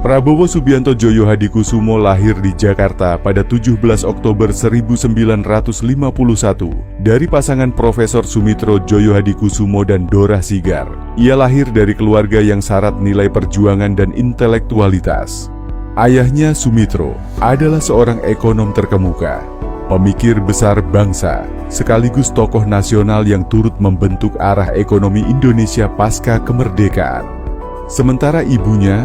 Prabowo Subianto Djoyo Hadikusumo lahir di Jakarta pada 17 Oktober 1951 dari pasangan Profesor Sumitro Djoyo Hadikusumo dan Dora Sigar. Ia lahir dari keluarga yang syarat nilai perjuangan dan intelektualitas. Ayahnya Sumitro adalah seorang ekonom terkemuka, pemikir besar bangsa, sekaligus tokoh nasional yang turut membentuk arah ekonomi Indonesia pasca kemerdekaan. Sementara ibunya,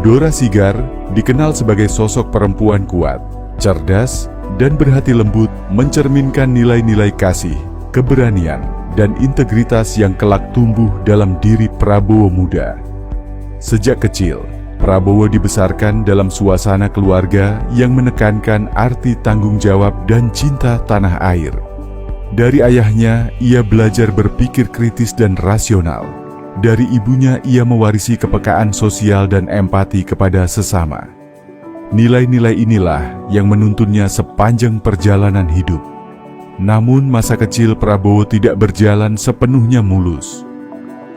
Dora Sigar, dikenal sebagai sosok perempuan kuat, cerdas, dan berhati lembut, mencerminkan nilai-nilai kasih, keberanian, dan integritas yang kelak tumbuh dalam diri Prabowo muda. Sejak kecil, Prabowo dibesarkan dalam suasana keluarga yang menekankan arti tanggung jawab dan cinta tanah air. Dari ayahnya, ia belajar berpikir kritis dan rasional. Dari ibunya, ia mewarisi kepekaan sosial dan empati kepada sesama. Nilai-nilai inilah yang menuntunnya sepanjang perjalanan hidup. Namun masa kecil Prabowo tidak berjalan sepenuhnya mulus.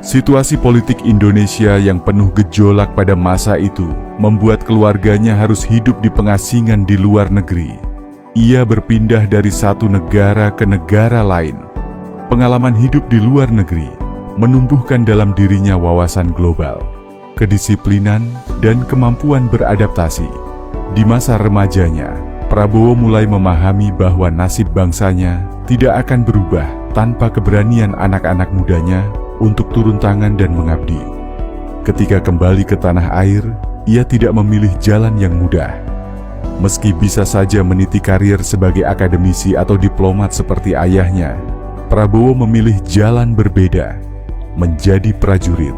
Situasi politik Indonesia yang penuh gejolak pada masa itu membuat keluarganya harus hidup di pengasingan di luar negeri. Ia berpindah dari satu negara ke negara lain. Pengalaman hidup di luar negeri menumbuhkan dalam dirinya wawasan global, kedisiplinan, dan kemampuan beradaptasi. Di masa remajanya, Prabowo mulai memahami bahwa nasib bangsanya tidak akan berubah tanpa keberanian anak-anak mudanya untuk turun tangan dan mengabdi. Ketika kembali ke tanah air, ia tidak memilih jalan yang mudah. Meski bisa saja meniti karir sebagai akademisi atau diplomat seperti ayahnya, Prabowo memilih jalan berbeda, menjadi prajurit.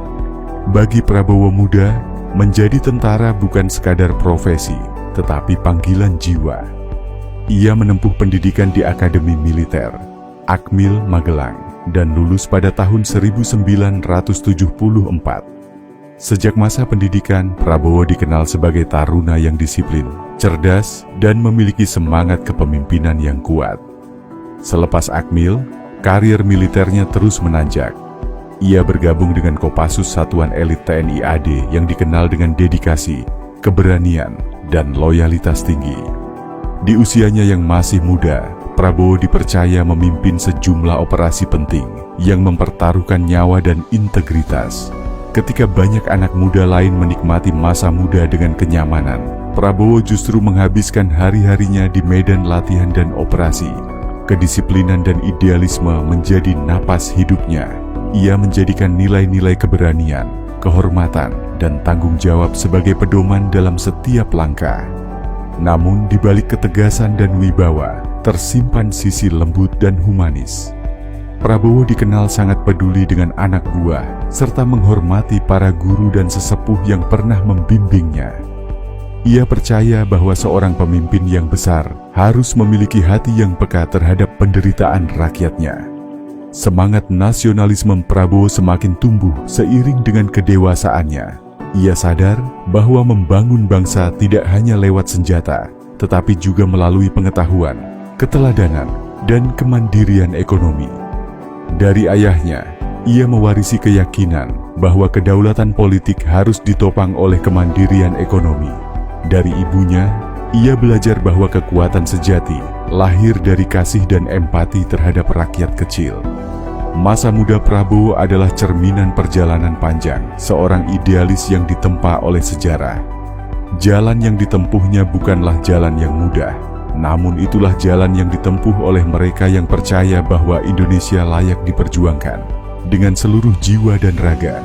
Bagi Prabowo muda, menjadi tentara bukan sekadar profesi, tetapi panggilan jiwa. Ia menempuh pendidikan di Akademi Militer, Akmil Magelang, dan lulus pada tahun 1974. Sejak masa pendidikan, Prabowo dikenal sebagai taruna yang disiplin, cerdas, dan memiliki semangat kepemimpinan yang kuat. Selepas Akmil, karir militernya terus menanjak. Ia bergabung dengan Kopassus Satuan Elit TNI AD yang dikenal dengan dedikasi, keberanian, dan loyalitas tinggi. Di usianya yang masih muda, Prabowo dipercaya memimpin sejumlah operasi penting yang mempertaruhkan nyawa dan integritas. Ketika banyak anak muda lain menikmati masa muda dengan kenyamanan, Prabowo justru menghabiskan hari-harinya di medan latihan dan operasi. Kedisiplinan dan idealisme menjadi napas hidupnya. Ia menjadikan nilai-nilai keberanian, kehormatan, dan tanggung jawab sebagai pedoman dalam setiap langkah. Namun di balik ketegasan dan wibawa, tersimpan sisi lembut dan humanis. Prabowo dikenal sangat peduli dengan anak buah, serta menghormati para guru dan sesepuh yang pernah membimbingnya. Ia percaya bahwa seorang pemimpin yang besar harus memiliki hati yang peka terhadap penderitaan rakyatnya. Semangat nasionalisme Prabowo semakin tumbuh seiring dengan kedewasaannya. Ia sadar bahwa membangun bangsa tidak hanya lewat senjata, tetapi juga melalui pengetahuan, keteladanan, dan kemandirian ekonomi. Dari ayahnya, ia mewarisi keyakinan bahwa kedaulatan politik harus ditopang oleh kemandirian ekonomi. Dari ibunya, ia belajar bahwa kekuatan sejati lahir dari kasih dan empati terhadap rakyat kecil. Masa muda Prabowo adalah cerminan perjalanan panjang seorang idealis yang ditempa oleh sejarah. Jalan yang ditempuhnya bukanlah jalan yang mudah, namun itulah jalan yang ditempuh oleh mereka yang percaya bahwa Indonesia layak diperjuangkan dengan seluruh jiwa dan raga.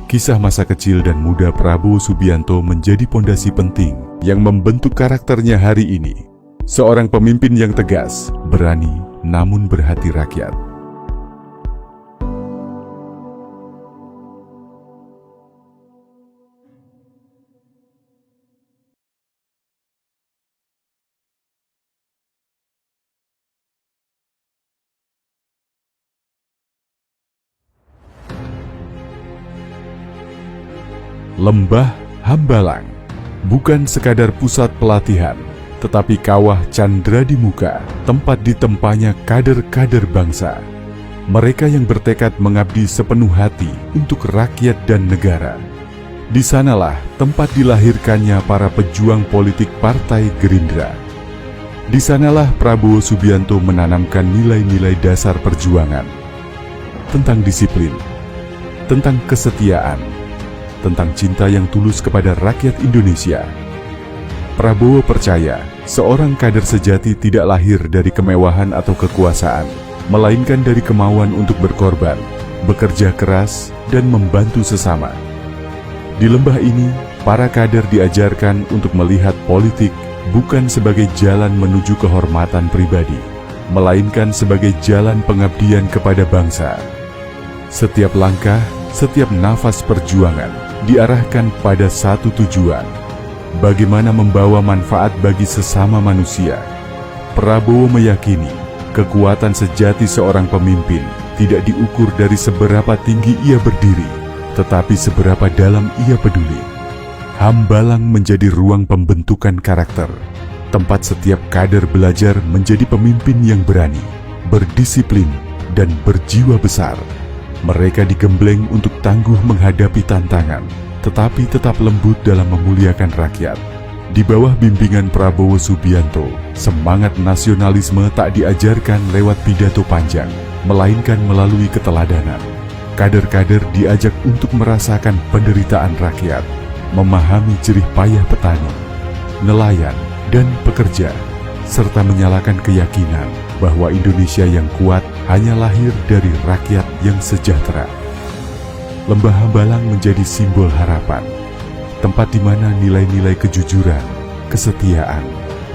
Kisah masa kecil dan muda Prabowo Subianto menjadi pondasi penting yang membentuk karakternya hari ini. Seorang pemimpin yang tegas, berani, namun berhati rakyat. Lembah Hambalang bukan sekadar pusat pelatihan, tetapi kawah candra di muka, tempat ditempanya kader-kader bangsa. Mereka yang bertekad mengabdi sepenuh hati untuk rakyat dan negara. Di sanalah tempat dilahirkannya para pejuang politik Partai Gerindra. Di sanalah Prabowo Subianto menanamkan nilai-nilai dasar perjuangan tentang disiplin, tentang kesetiaan, tentang cinta yang tulus kepada rakyat Indonesia. Prabowo percaya seorang kader sejati tidak lahir dari kemewahan atau kekuasaan, melainkan dari kemauan untuk berkorban, bekerja keras, dan membantu sesama. Di lembah ini, para kader diajarkan untuk melihat politik bukan sebagai jalan menuju kehormatan pribadi, melainkan sebagai jalan pengabdian kepada bangsa. Setiap langkah, setiap nafas perjuangan diarahkan pada satu tujuan: bagaimana membawa manfaat bagi sesama manusia. Prabowo meyakini kekuatan sejati seorang pemimpin tidak diukur dari seberapa tinggi ia berdiri, tetapi seberapa dalam ia peduli. Hambalang menjadi ruang pembentukan karakter, tempat setiap kader belajar menjadi pemimpin yang berani, berdisiplin, dan berjiwa besar. Mereka digembleng untuk tangguh menghadapi tantangan, tetapi tetap lembut dalam memuliakan rakyat. Di bawah bimbingan Prabowo Subianto, semangat nasionalisme tak diajarkan lewat pidato panjang, melainkan melalui keteladanan. Kader-kader diajak untuk merasakan penderitaan rakyat, memahami jerih payah petani, nelayan, dan pekerja, serta menyalakan keyakinan bahwa Indonesia yang kuat hanya lahir dari rakyat yang sejahtera. Lembah Hambalang menjadi simbol harapan, tempat di mana nilai-nilai kejujuran, kesetiaan,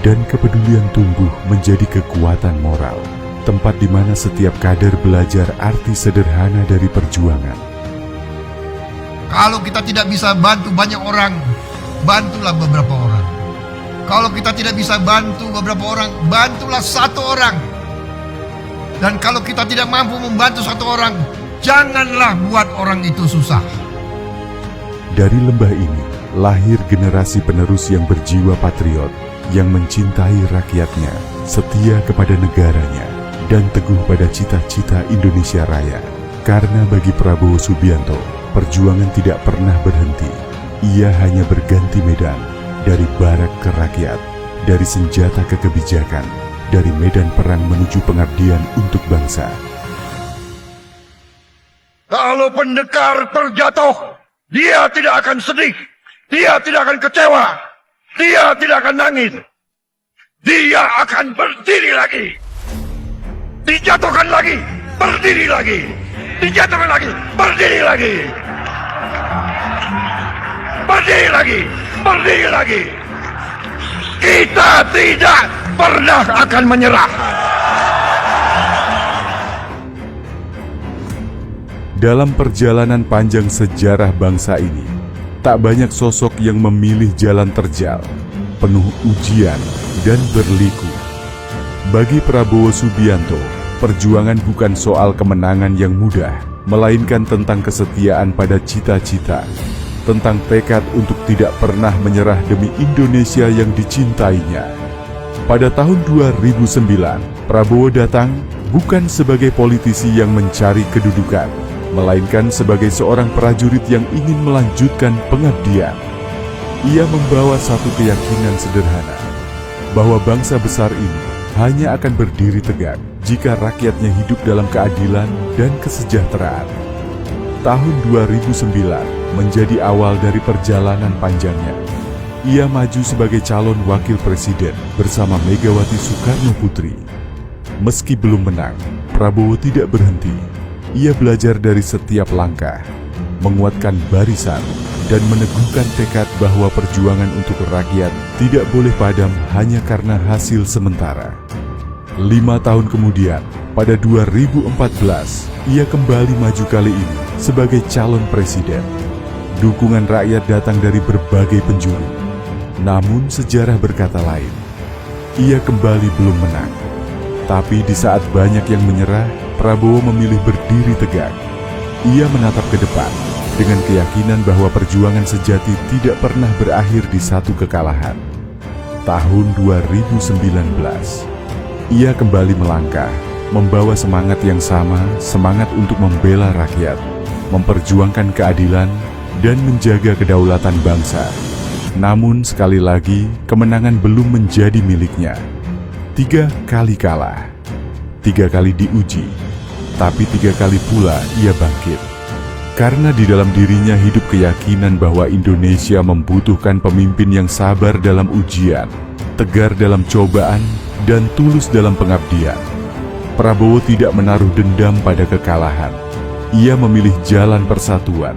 dan kepedulian tumbuh menjadi kekuatan moral. Tempat di mana setiap kader belajar arti sederhana dari perjuangan. Kalau kita tidak bisa bantu banyak orang, bantulah beberapa orang. Kalau kita tidak bisa bantu beberapa orang, bantulah satu orang. Dan kalau kita tidak mampu membantu satu orang, janganlah buat orang itu susah. Dari lembah ini, lahir generasi penerus yang berjiwa patriot, yang mencintai rakyatnya, setia kepada negaranya, dan teguh pada cita-cita Indonesia Raya. Karena bagi Prabowo Subianto, perjuangan tidak pernah berhenti. Ia hanya berganti medan, dari barak ke rakyat, dari senjata ke kebijakan, dari medan perang menuju pengabdian untuk bangsa. Kalau pendekar terjatuh, dia tidak akan sedih, dia tidak akan kecewa, dia tidak akan nangis. Dia akan berdiri lagi. Dijatuhkan lagi, berdiri lagi. Dijatuhkan lagi, berdiri lagi. Berdiri lagi, berdiri lagi. Kita tidak pernah akan menyerah. Dalam perjalanan panjang sejarah bangsa ini, tak banyak sosok yang memilih jalan terjal, penuh ujian dan berliku. Bagi Prabowo Subianto, perjuangan bukan soal kemenangan yang mudah, melainkan tentang kesetiaan pada cita-cita, tentang tekad untuk tidak pernah menyerah demi Indonesia yang dicintainya. Pada tahun 2009, Prabowo datang bukan sebagai politisi yang mencari kedudukan, melainkan sebagai seorang prajurit yang ingin melanjutkan pengabdian. Ia membawa satu keyakinan sederhana, bahwa bangsa besar ini hanya akan berdiri tegak jika rakyatnya hidup dalam keadilan dan kesejahteraan. Tahun 2009 menjadi awal dari perjalanan panjangnya. Ia maju sebagai calon wakil presiden bersama Megawati Soekarno Putri. Meski belum menang, Prabowo tidak berhenti. Ia belajar dari setiap langkah, menguatkan barisan, dan meneguhkan tekad bahwa perjuangan untuk rakyat tidak boleh padam hanya karena hasil sementara. 5 tahun kemudian, pada 2014, ia kembali maju kali ini sebagai calon presiden. Dukungan rakyat datang dari berbagai penjuru. Namun sejarah berkata lain. Ia kembali belum menang. Tapi di saat banyak yang menyerah, Prabowo memilih berdiri tegak. Ia menatap ke depan dengan keyakinan bahwa perjuangan sejati tidak pernah berakhir di satu kekalahan. Tahun 2019, ia kembali melangkah, membawa semangat yang sama, semangat untuk membela rakyat, memperjuangkan keadilan, dan menjaga kedaulatan bangsa. Namun sekali lagi, kemenangan belum menjadi miliknya. 3 kali kalah, 3 kali diuji, tapi 3 kali pula ia bangkit. Karena di dalam dirinya hidup keyakinan bahwa Indonesia membutuhkan pemimpin yang sabar dalam ujian, tegar dalam cobaan, dan tulus dalam pengabdian. Prabowo tidak menaruh dendam pada kekalahan. Ia memilih jalan persatuan.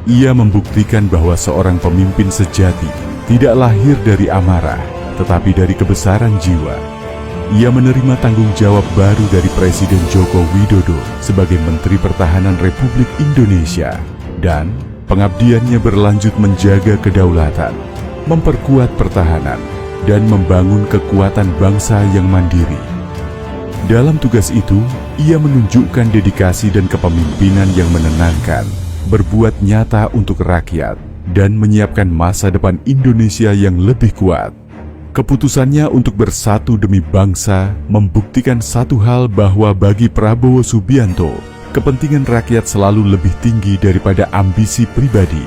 Ia membuktikan bahwa seorang pemimpin sejati tidak lahir dari amarah, tetapi dari kebesaran jiwa. Ia menerima tanggung jawab baru dari Presiden Joko Widodo sebagai Menteri Pertahanan Republik Indonesia, dan pengabdiannya berlanjut menjaga kedaulatan, memperkuat pertahanan, dan membangun kekuatan bangsa yang mandiri. Dalam tugas itu, ia menunjukkan dedikasi dan kepemimpinan yang menenangkan, berbuat nyata untuk rakyat, dan menyiapkan masa depan Indonesia yang lebih kuat. Keputusannya untuk bersatu demi bangsa membuktikan satu hal, bahwa bagi Prabowo Subianto, kepentingan rakyat selalu lebih tinggi daripada ambisi pribadi.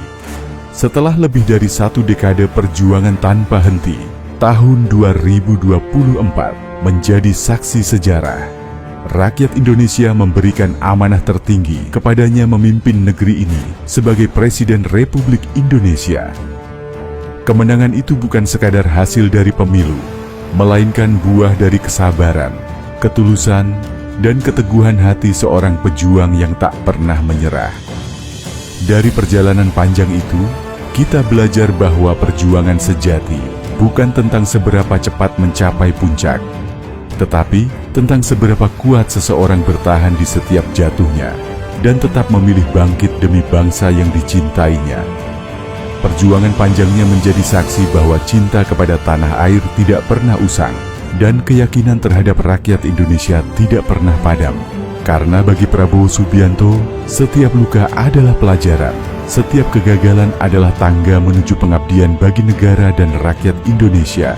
Setelah lebih dari 1 dekade perjuangan tanpa henti, tahun 2024 menjadi saksi sejarah. Rakyat Indonesia memberikan amanah tertinggi kepadanya memimpin negeri ini sebagai Presiden Republik Indonesia. Kemenangan itu bukan sekadar hasil dari pemilu, melainkan buah dari kesabaran, ketulusan, dan keteguhan hati seorang pejuang yang tak pernah menyerah. Dari perjalanan panjang itu, kita belajar bahwa perjuangan sejati bukan tentang seberapa cepat mencapai puncak, tetapi tentang seberapa kuat seseorang bertahan di setiap jatuhnya dan tetap memilih bangkit demi bangsa yang dicintainya. Perjuangan panjangnya menjadi saksi bahwa cinta kepada tanah air tidak pernah usang dan keyakinan terhadap rakyat Indonesia tidak pernah padam. Karena bagi Prabowo Subianto, setiap luka adalah pelajaran, setiap kegagalan adalah tangga menuju pengabdian bagi negara dan rakyat Indonesia.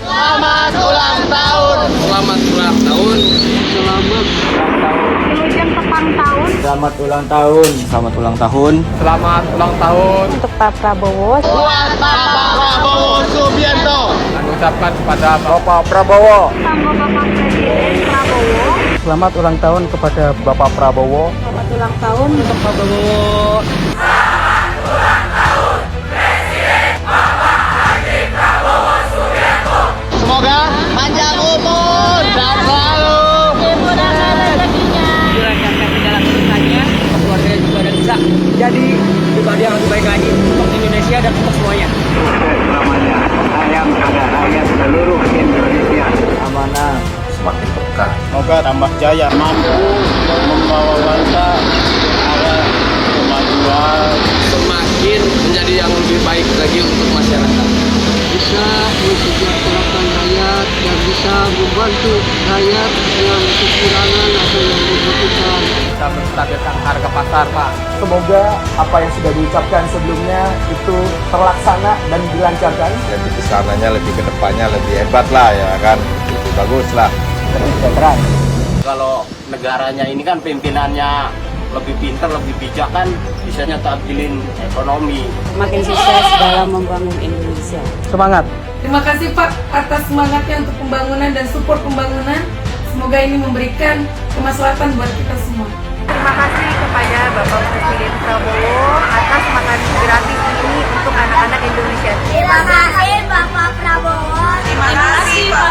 Selamat ulang tahun. Selamat ulang tahun. Selamat Wilujeng Tepang tahun. Selamat ulang tahun. Selamat ulang tahun. Selamat ulang tahun Untuk Pak Prabowo. buat Bapak Prabowo Subianto. Kami ucapkan kepada Bapak Prabowo. Kanggo Bapak Presiden Prabowo. Selamat ulang tahun kepada Bapak Prabowo. Selamat ulang tahun untuk Prabowo. Semoga panjang umur dan selalu dimudahkan rezekinya. Dilancarkan segala urusannya, keluarga juga dan bisa jadi pribadi yang lebih baik lagi untuk Indonesia dan untuk semuanya. Selamanya sayang pada rakyat seluruh Indonesia. amanah semakin peka. Semoga tambah jaya, mampu membawa bangsa ke arah kemajuan. Semakin menjadi yang lebih baik lagi untuk masyarakat. Bisa mensejahterakan rakyat dan bisa membantu rakyat yang kekurangan atau yang membutuhkan. Bisa menstabilkan harga pasar, Pak. Semoga apa yang sudah diucapkan sebelumnya itu terlaksana dan dilancarkan. Jadi kesananya lebih ke depannya lebih hebat lah ya kan, lebih bagus lah. Kesejahteraan. Kalau negaranya ini kan pimpinannya lebih pintar, lebih bijak kan, bisa nyetabilin ekonomi. Makin sukses dalam membangun Indonesia. Semangat. Terima kasih Pak atas semangatnya untuk pembangunan dan support pembangunan. Semoga ini memberikan kemaslahatan buat kita semua. Terima kasih kepada Bapak Presiden Prabowo atas makan gratis ini untuk anak-anak Indonesia. Terima kasih Bapak Prabowo. Terima kasih Pak